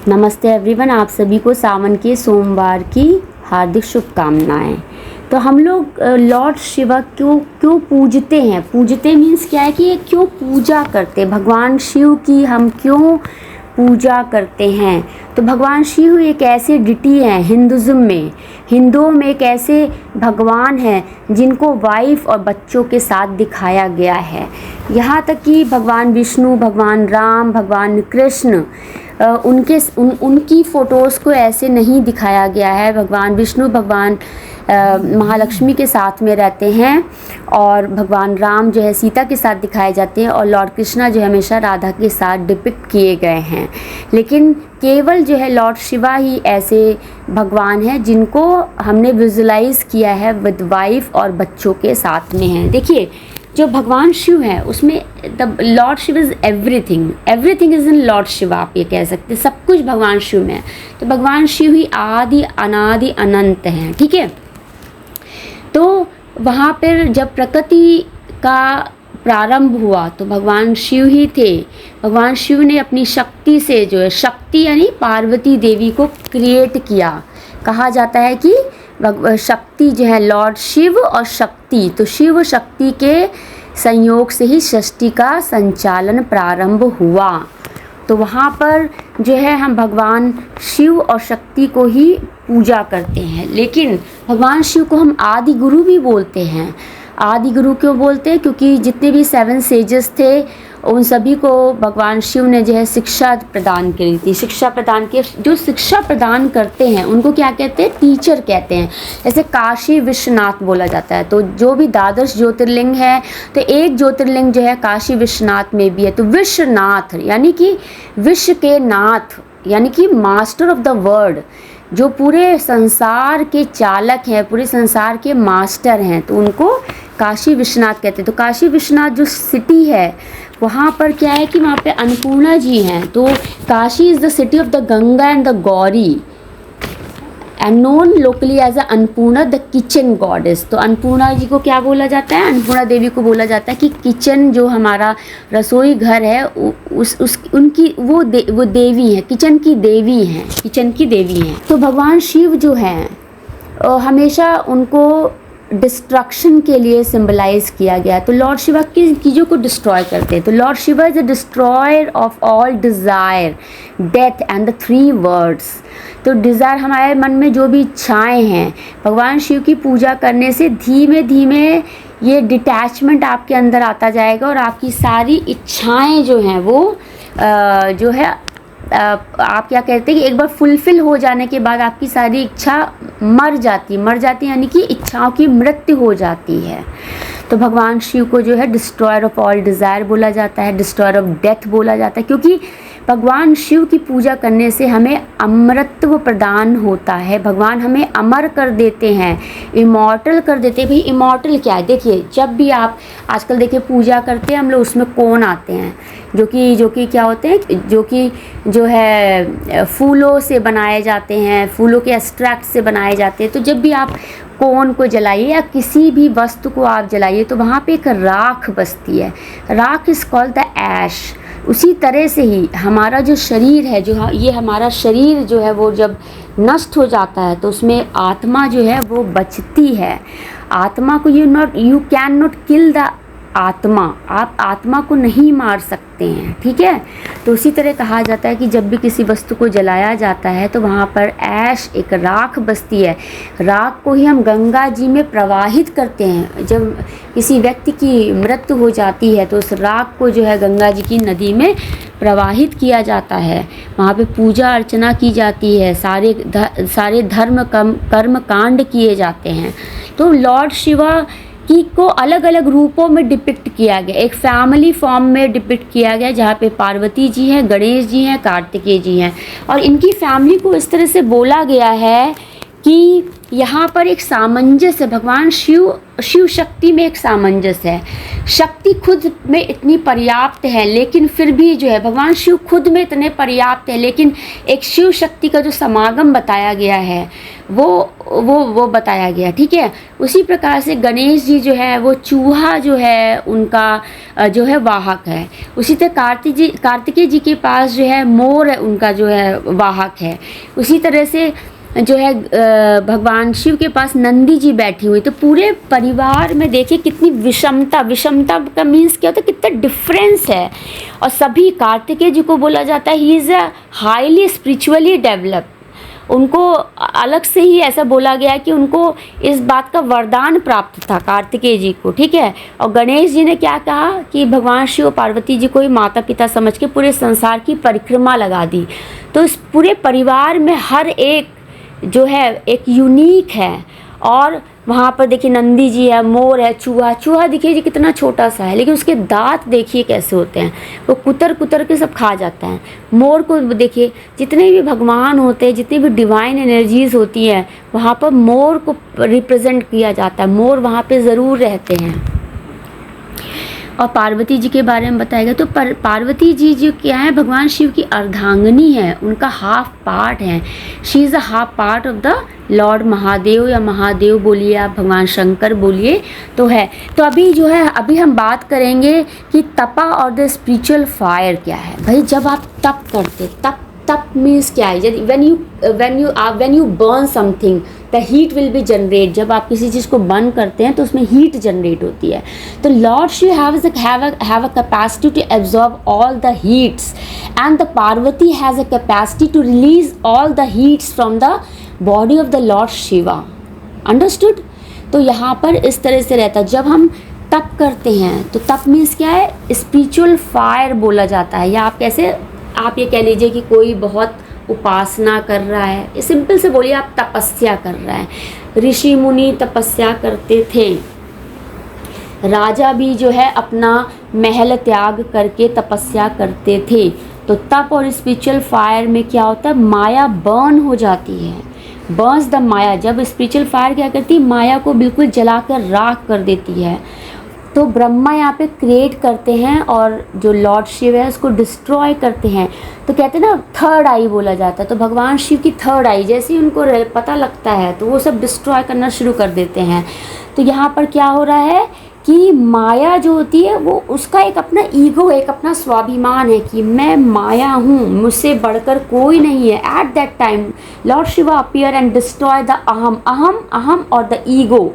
नमस्ते एवरीवन, आप सभी को सावन के सोमवार की हार्दिक शुभकामनाएं। तो हम लोग लॉर्ड शिवा क्यों पूजते हैं? पूजते मीन्स क्या है कि क्यों पूजा करते हैं, भगवान शिव की हम क्यों पूजा करते हैं। तो भगवान शिव एक ऐसे डिटी हैं हिंदुओं में एक ऐसे भगवान हैं जिनको वाइफ और बच्चों के साथ दिखाया गया है। यहाँ तक कि भगवान विष्णु, भगवान राम, भगवान कृष्ण उनकी फ़ोटोज़ को ऐसे नहीं दिखाया गया है। भगवान विष्णु भगवान महालक्ष्मी के साथ में रहते हैं और भगवान राम जो है सीता के साथ दिखाए जाते हैं और लॉर्ड कृष्णा जो है हमेशा राधा के साथ डिपिक्ट किए गए हैं। लेकिन केवल जो है लॉर्ड शिवा ही ऐसे भगवान हैं जिनको हमने विजुलाइज़ किया है विद वाइफ और बच्चों के साथ में हैं। देखिए, जो भगवान शिव है उसमें the lord Shiv is everything is in lord Shiv, आप ये कह सकते हैं। सब कुछ भगवान शिव में है। तो भगवान शिव ही आदि अनादि अनंत हैं, ठीक है। तो वहाँ पर जब प्रकृति का प्रारंभ हुआ तो भगवान शिव ही थे। भगवान शिव ने अपनी शक्ति से जो है, शक्ति यानी पार्वती देवी को क्रिएट किया। कहा जाता है कि शक्ति जो है लॉर्ड शिव और शक्ति, तो शिव शक्ति के संयोग से ही सृष्टि का संचालन प्रारंभ हुआ। तो वहाँ पर जो है हम भगवान शिव और शक्ति को ही पूजा करते हैं। लेकिन भगवान शिव को हम आदि गुरु भी बोलते हैं। आदि गुरु क्यों बोलते हैं? क्योंकि जितने भी 7 सेजेस थे उन सभी को भगवान शिव ने जो है शिक्षा प्रदान करी थी। जो शिक्षा प्रदान करते हैं उनको क्या कहते हैं? टीचर कहते हैं। जैसे काशी विश्वनाथ बोला जाता है। तो जो भी द्वादश ज्योतिर्लिंग है तो एक ज्योतिर्लिंग जो है काशी विश्वनाथ में भी है। तो विश्वनाथ यानी कि विश्व के नाथ, यानी कि मास्टर ऑफ द वर्ल्ड, जो पूरे संसार के चालक हैं, पूरे संसार के मास्टर हैं, तो उनको काशी विश्वनाथ कहते हैं। तो काशी विश्वनाथ जो सिटी है वहाँ पर क्या है कि वहाँ पे अन्नपूर्णा जी हैं। तो Kashi is the city of the Ganga and the Gauri and known locally as a Annapurna the kitchen goddess. तो अन्नपूर्णा जी को क्या बोला जाता है? अन्नपूर्णा देवी को बोला जाता है कि किचन जो हमारा रसोई घर है उनकी वो देवी है, किचन की देवी हैं। तो भगवान शिव जो हैं हमेशा उनको डिस्ट्रक्शन के लिए सिंबलाइज किया गया। तो लॉर्ड शिवा किन चीज़ों को डिस्ट्रॉय करते हैं? तो Lord Shiva is the destroyer of all desire, death and the 3 words. तो डिज़ायर, हमारे मन में जो भी इच्छाएं हैं, भगवान शिव की पूजा करने से धीमे धीमे ये डिटैचमेंट आपके अंदर आता जाएगा और आपकी सारी इच्छाएं जो हैं वो जो है आप क्या कहते हैं कि एक बार फुलफ़िल हो जाने के बाद आपकी सारी इच्छा मर जाती यानी कि इच्छाओं की मृत्यु हो जाती है। तो भगवान शिव को जो है डिस्ट्रॉयर ऑफ ऑल डिज़ायर बोला जाता है, डिस्ट्रॉयर ऑफ डेथ बोला जाता है, क्योंकि भगवान शिव की पूजा करने से हमें अमरत्व प्रदान होता है। भगवान हमें अमर कर देते हैं, इमॉर्टल कर देते हैं। भाई इमॉर्टल क्या है? देखिए, जब भी आप आजकल देखिए पूजा करते हैं हम लोग, उसमें कोन आते हैं जो कि क्या होते हैं, जो है फूलों से बनाए जाते हैं, फूलों के एक्सट्रैक्ट से बनाए जाते हैं। तो जब भी आप कोन को जलाइए या किसी भी वस्तु को आप जलाइए तो वहाँ पे एक राख बसती है। राख इज़ कॉल्ड द ऐश। उसी तरह से ही हमारा जो शरीर है, ये हमारा शरीर जो है वो जब नष्ट हो जाता है तो उसमें आत्मा जो है वो बचती है। आत्मा को you can not kill the आत्मा, आप आत्मा को नहीं मार सकते हैं, ठीक है। तो उसी तरह कहा जाता है कि जब भी किसी वस्तु को जलाया जाता है तो वहाँ पर ऐश, एक राख बसती है। राख को ही हम गंगा जी में प्रवाहित करते हैं। जब किसी व्यक्ति की मृत्यु हो जाती है तो उस राख को जो है गंगा जी की नदी में प्रवाहित किया जाता है। वहाँ पे पूजा अर्चना की जाती है, सारे धर्म कर्म कांड किए जाते हैं। तो लॉर्ड शिवा को अलग अलग रूपों में डिपिक्ट किया गया। एक फैमिली फॉर्म में डिपिक्ट किया गया जहाँ पे पार्वती जी हैं, गणेश जी हैं, कार्तिकेय जी हैं, और इनकी फैमिली को इस तरह से बोला गया है कि यहाँ पर एक सामंजस्य है, भगवान शिव शक्ति में एक सामंजस्य है। शक्ति खुद में इतनी पर्याप्त है, लेकिन फिर भी जो है भगवान शिव खुद में इतने पर्याप्त है, लेकिन एक शिव शक्ति का जो समागम बताया गया है वो बताया गया, ठीक है। उसी प्रकार से गणेश जी जो है वो चूहा जो है उनका जो है वाहक है। उसी तरह कार्तिकेय जी के पास जो है मोर है, उनका जो है वाहक है। उसी तरह से जो है भगवान शिव के पास नंदी जी बैठी हुई। तो पूरे परिवार में देखिए कितनी विषमता का मीन्स क्या होता है, कितना डिफरेंस है। और सभी, कार्तिकेय जी को बोला जाता है he is a highly spiritually developed. उनको अलग से ही ऐसा बोला गया कि उनको इस बात का वरदान प्राप्त था कार्तिकेय जी को, ठीक है। और गणेश जी ने क्या कहा कि भगवान शिव और पार्वती जी को ही माता पिता समझ के पूरे संसार की परिक्रमा लगा दी। तो इस पूरे परिवार में हर एक जो है एक यूनिक है। और वहाँ पर देखिए नंदी जी है, मोर है, चूहा देखिए जी कितना छोटा सा है, लेकिन उसके दांत देखिए कैसे होते हैं, वो कुतर के सब खा जाता है। मोर को देखिए, जितने भी भगवान होते हैं, जितनी भी डिवाइन एनर्जीज होती हैं, वहाँ पर मोर को रिप्रेजेंट किया जाता है। मोर वहाँ पे ज़रूर रहते हैं। और पार्वती जी के बारे में बताएगा तो पार्वती जी जो क्या है, भगवान शिव की अर्धांगिनी है, उनका हाफ पार्ट है। She is a half part of the Lord Mahadev, या महादेव बोलिए आप, भगवान शंकर बोलिए तो है। तो अभी जो है, अभी हम बात करेंगे कि तपा और द स्पिरिचुअल फायर क्या है। भाई जब आप तप करते, तप मीन्स क्या है, when you burn something the heat will be generate. जब आप किसी चीज़ को बर्न करते हैं तो उसमें हीट जनरेट होती है। तो lord Shiv have a capacity to absorb all the heats, and the Parvati has a capacity to release all the heats from the body of the lord Shiva. Understood. तो यहाँ पर इस तरह से रहता है। जब हम तप करते हैं तो तप मीन्स क्या है, स्पिरिचुअल फायर बोला जाता है। या आप कैसे, आप ये कह लीजिए कि कोई बहुत उपासना कर रहा है, सिंपल से बोलिए आप तपस्या कर रहा है। ऋषि मुनि तपस्या करते थे, राजा भी जो है अपना महल त्याग करके तपस्या करते थे। तो तप और स्पिरिचुअल फायर में क्या होता है, माया बर्न हो जाती है, बर्न्स द माया। जब स्पिरिचुअल फायर क्या करती है, माया को बिल्कुल जलाकर राख कर देती है। तो ब्रह्मा यहाँ पे क्रिएट करते हैं और जो लॉर्ड शिव है उसको डिस्ट्रॉय करते हैं। तो कहते हैं ना थर्ड आई बोला जाता है। तो भगवान शिव की थर्ड आई, जैसे ही उनको पता लगता है तो वो सब डिस्ट्रॉय करना शुरू कर देते हैं। तो यहाँ पर क्या हो रहा है कि माया जो होती है वो उसका एक अपना ईगो, एक अपना स्वाभिमान है कि मैं माया हूँ, मुझसे बढ़कर कोई नहीं है। At that time Lord Shiva appear and destroy the अहम और the ego,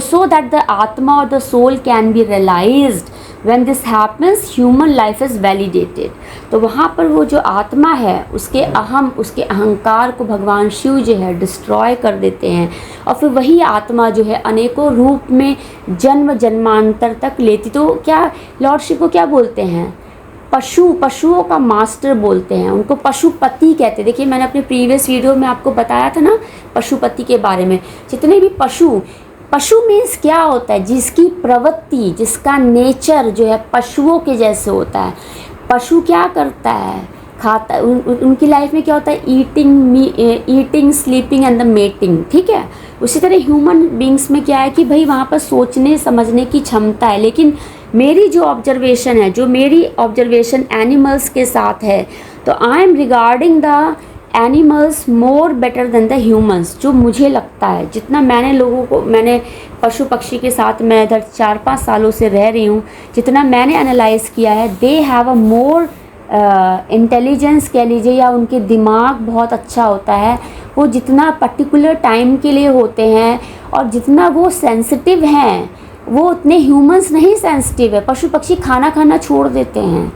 so that the atma or the soul can be realized. When this happens, human life is validated. तो वहाँ पर वो जो आत्मा है, उसके अहम, उसके अहंकार को भगवान शिव जो है डिस्ट्रॉय कर देते हैं। और फिर वही आत्मा जो है अनेकों रूप में जन्मांतर तक लेती। तो क्या लॉर्ड शिव को क्या बोलते हैं, पशुओं का मास्टर बोलते हैं, उनको पशुपति कहते हैं। देखिए मैंने अपने प्रीवियस वीडियो में आपको बताया था ना पशुपति के बारे में। जितने भी पशु मीन्स क्या होता है, जिसकी प्रवृत्ति, जिसका नेचर जो है पशुओं के जैसे होता है। पशु क्या करता है, खाता, उनकी लाइफ में क्या होता है, eating, sleeping and the mating, ठीक है। उसी तरह ह्यूमन बींग्स में क्या है कि भाई वहाँ पर सोचने समझने की क्षमता है। लेकिन मेरी जो ऑब्जर्वेशन है, जो मेरी ऑब्जर्वेशन एनिमल्स के साथ है, तो I am regarding the animals more better than the humans. जो मुझे लगता है, जितना मैंने पशु पक्षी के साथ, मैं इधर 4-5 सालों से रह रही हूँ, जितना मैंने एनालाइज किया है, they have a more intelligence कह लीजिए, या उनके दिमाग बहुत अच्छा होता है। वो जितना पर्टिकुलर टाइम के लिए होते हैं और जितना वो सेंसिटिव हैं, वो उतने ह्यूमंस नहीं सेंसिटिव है। पशु पक्षी खाना छोड़ देते हैं,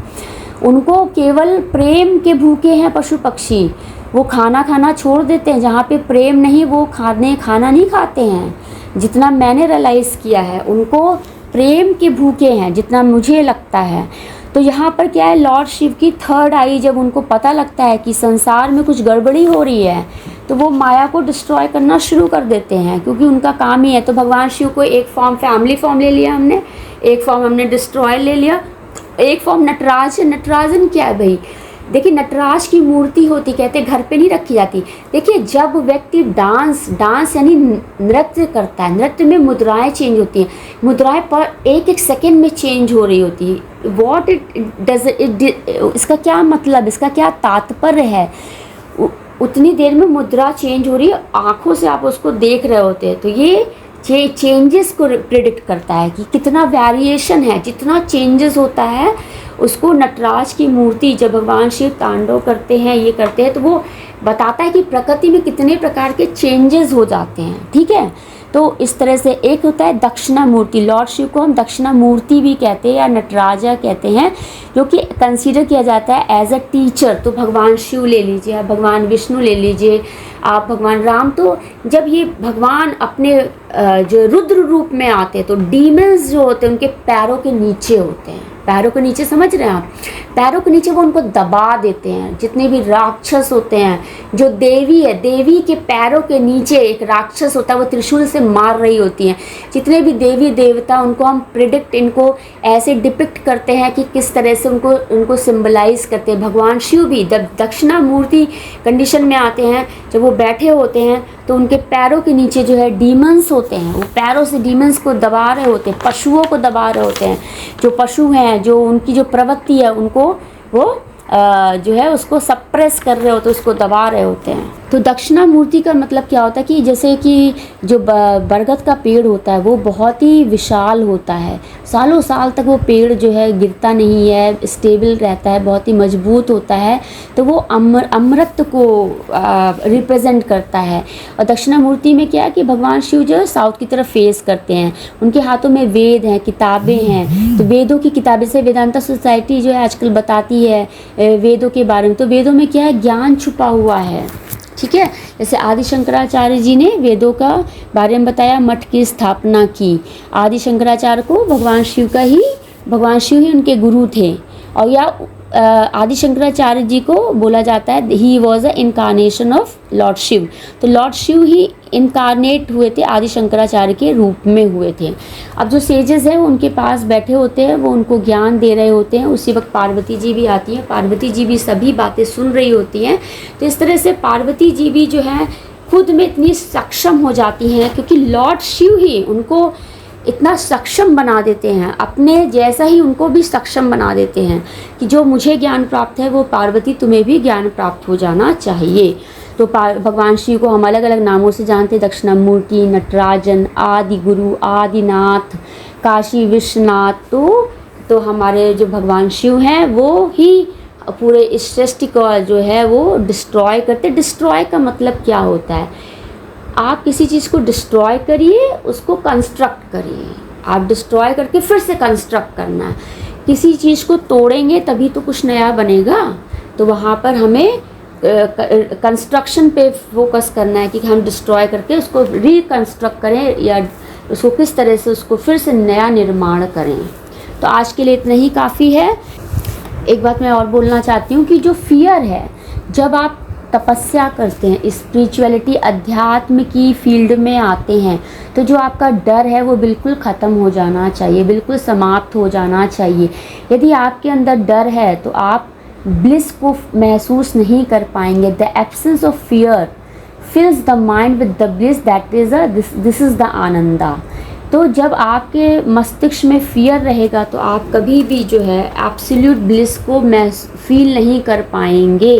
उनको केवल प्रेम के भूखे हैं पशु पक्षी। वो खाना छोड़ देते हैं, जहाँ पे प्रेम नहीं वो खाना नहीं खाते हैं। जितना मैंने रियलाइज़ किया है, उनको प्रेम के भूखे हैं, जितना मुझे लगता है। तो यहाँ पर क्या है, लॉर्ड शिव की थर्ड आई, जब उनको पता लगता है कि संसार में कुछ गड़बड़ी हो रही है, तो वो माया को डिस्ट्रॉय करना शुरू कर देते हैं, क्योंकि उनका काम ही है। तो भगवान शिव को एक फॉर्म फैमिली फॉर्म ले लिया हमने, एक फॉर्म हमने डिस्ट्रॉय ले लिया, एक फॉर्म नटराजन क्या है भाई, देखिए नटराज की मूर्ति होती, कहते घर पे नहीं रखी जाती। देखिए जब व्यक्ति डांस यानी नृत्य करता है, नृत्य में मुद्राएं चेंज होती हैं, मुद्राएं पर एक एक सेकंड में चेंज हो रही होती है। व्हाट इट डज इट, इसका क्या मतलब, इसका क्या तात्पर्य है, उतनी देर में मुद्रा चेंज हो रही है, आंखों से आप उसको देख रहे होते हैं। तो ये चेंजेस को प्रिडिक्ट करता है कि कितना वेरिएशन है, जितना चेंजेस होता है उसको नटराज की मूर्ति जब भगवान शिव तांडव करते हैं, ये करते हैं, तो वो बताता है कि प्रकृति में कितने प्रकार के चेंजेस हो जाते हैं। ठीक है, तो इस तरह से एक होता है दक्षिणा मूर्ति। लॉर्ड शिव को हम दक्षिणा मूर्ति भी कहते हैं या नटराजा कहते हैं, जो कि कंसीडर किया जाता है एज अ टीचर। तो भगवान शिव ले लीजिए, आप भगवान विष्णु ले लीजिए, आप भगवान राम, तो जब ये भगवान अपने जो रुद्र रूप में आते हैं तो डीमंस जो होते हैं उनके पैरों के नीचे होते हैं। पैरों के नीचे समझ रहे हैं आप, पैरों के नीचे वो उनको दबा देते हैं। जितने भी राक्षस होते हैं, जो देवी है, देवी के पैरों के नीचे एक राक्षस होता है, वो त्रिशूल से मार रही होती हैं। जितने भी देवी देवता, उनको हम प्रिडिक्ट, इनको ऐसे डिपिक्ट करते हैं कि किस तरह से उनको सिंबलाइज करते हैं। भगवान शिव भी जब दक्षिणा मूर्ति कंडीशन में आते हैं, जब वो बैठे होते हैं तो उनके पैरों के नीचे जो है डीमंस होते हैं, वो पैरों से डीमंस को दबा रहे होते हैं, पशुओं को दबा रहे होते हैं। जो पशु हैं, जो उनकी जो प्रवृत्ति है, उनको वो जो है उसको सप्रेस कर रहे होते हैं, उसको दबा रहे होते हैं। तो दक्षिणा मूर्ति का मतलब क्या होता है कि जैसे कि जो बरगद का पेड़ होता है वो बहुत ही विशाल होता है, सालों साल तक वो पेड़ जो है गिरता नहीं है, स्टेबल रहता है, बहुत ही मजबूत होता है। तो वो अमृत को रिप्रेजेंट करता है। और दक्षिणा मूर्ति में क्या है कि भगवान शिव जो है साउथ की तरफ फेस करते हैं, उनके हाथों में वेद हैं, किताबें हैं। तो वेदों की किताबें से वेदांता सोसाइटी जो है आजकल बताती है वेदों के बारे में। तो वेदों में क्या है, ज्ञान छुपा हुआ है। ठीक है, जैसे आदि शंकराचार्य जी ने वेदों का बारे में बताया, मठ की स्थापना की। आदि शंकराचार्य को भगवान शिव ही उनके गुरु थे। और या आदि शंकराचार्य जी को बोला जाता है he was a incarnation of lord Shiv. तो लॉर्ड शिव ही इनकारनेट हुए थे, आदि शंकराचार्य के रूप में हुए थे। अब जो सेजेस हैं वो उनके पास बैठे होते हैं, वो उनको ज्ञान दे रहे होते हैं। उसी वक्त पार्वती जी भी आती हैं, पार्वती जी भी सभी बातें सुन रही होती हैं। तो इस तरह से पार्वती जी भी जो है खुद में इतनी सक्षम हो जाती हैं, क्योंकि लॉर्ड शिव ही उनको इतना सक्षम बना देते हैं, अपने जैसा ही उनको भी सक्षम बना देते हैं कि जो मुझे ज्ञान प्राप्त है वो पार्वती तुम्हें भी ज्ञान प्राप्त हो जाना चाहिए। तो भगवान शिव को हम अलग अलग नामों से जानते हैं, दक्षिणामूर्ति, नटराजन, आदि गुरु, आदिनाथ, काशी विश्वनाथ। तो हमारे जो भगवान शिव हैं वो ही पूरे इस सृष्टि को जो है वो डिस्ट्रॉय करते। डिस्ट्रॉय का मतलब क्या होता है, आप किसी चीज़ को डिस्ट्रॉय करिए, उसको कंस्ट्रक्ट करिए। आप डिस्ट्रॉय करके फिर से कंस्ट्रक्ट करना है। किसी चीज़ को तोड़ेंगे तभी तो कुछ नया बनेगा। तो वहाँ पर हमें कंस्ट्रक्शन पे फोकस करना है कि हम डिस्ट्रॉय करके उसको रिकंस्ट्रक्ट करें, या उसको किस तरह से उसको फिर से नया निर्माण करें। तो आज के लिए इतना ही काफ़ी है। एक बात मैं और बोलना चाहती हूँ कि जो फियर है, जब आप तपस्या करते हैं, स्पिरिचुअलिटी अध्यात्म की फील्ड में आते हैं, तो जो आपका डर है वो बिल्कुल ख़त्म हो जाना चाहिए, बिल्कुल समाप्त हो जाना चाहिए। यदि आपके अंदर डर है तो आप ब्लिस को महसूस नहीं कर पाएंगे। The absence of fear फिल्स the mind with the bliss, that is this is the Ananda. तो जब आपके मस्तिष्क में फियर रहेगा तो आप कभी भी जो है एब्सोल्यूट ब्लिस को फील नहीं कर पाएंगे।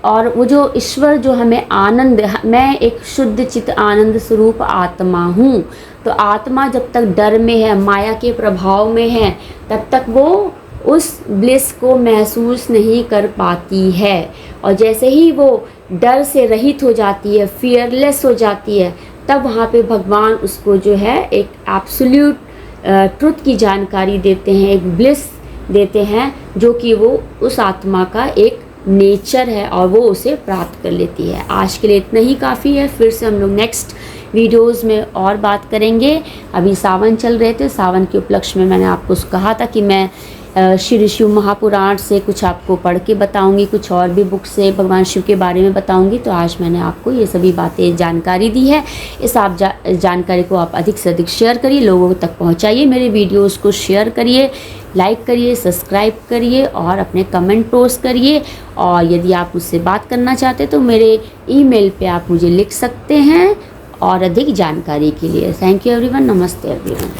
और वो जो ईश्वर जो हमें आनंद, मैं एक शुद्ध चित्त आनंद स्वरूप आत्मा हूँ। तो आत्मा जब तक डर में है, माया के प्रभाव में है, तब तक वो उस ब्लिस को महसूस नहीं कर पाती है। और जैसे ही वो डर से रहित हो जाती है, फियरलेस हो जाती है, तब वहाँ पे भगवान उसको जो है एक एब्सोल्यूट ट्रुथ की जानकारी देते हैं, एक ब्लिस देते हैं, जो कि वो उस आत्मा का एक नेचर है और वो उसे प्राप्त कर लेती है। आज के लिए इतना ही काफ़ी है। फिर से हम लोग नेक्स्ट वीडियोस में और बात करेंगे। अभी सावन चल रहे थे, सावन के उपलक्ष्य में मैंने आपको कहा था कि मैं श्री शिव महापुराण से कुछ आपको पढ़ के बताऊंगी, कुछ और भी बुक से भगवान शिव के बारे में बताऊंगी। तो आज मैंने आपको ये सभी बातें जानकारी दी है। इस आप जानकारी को आप अधिक से अधिक शेयर करिए, लोगों तक पहुंचाइए, मेरे वीडियोस को शेयर करिए, लाइक करिए, सब्सक्राइब करिए और अपने कमेंट पोस्ट करिए। और यदि आप मुझसे बात करना चाहते तो मेरे ईमेल पे आप मुझे लिख सकते हैं और अधिक जानकारी के लिए। Thank you everyone. नमस्ते एवरीवन।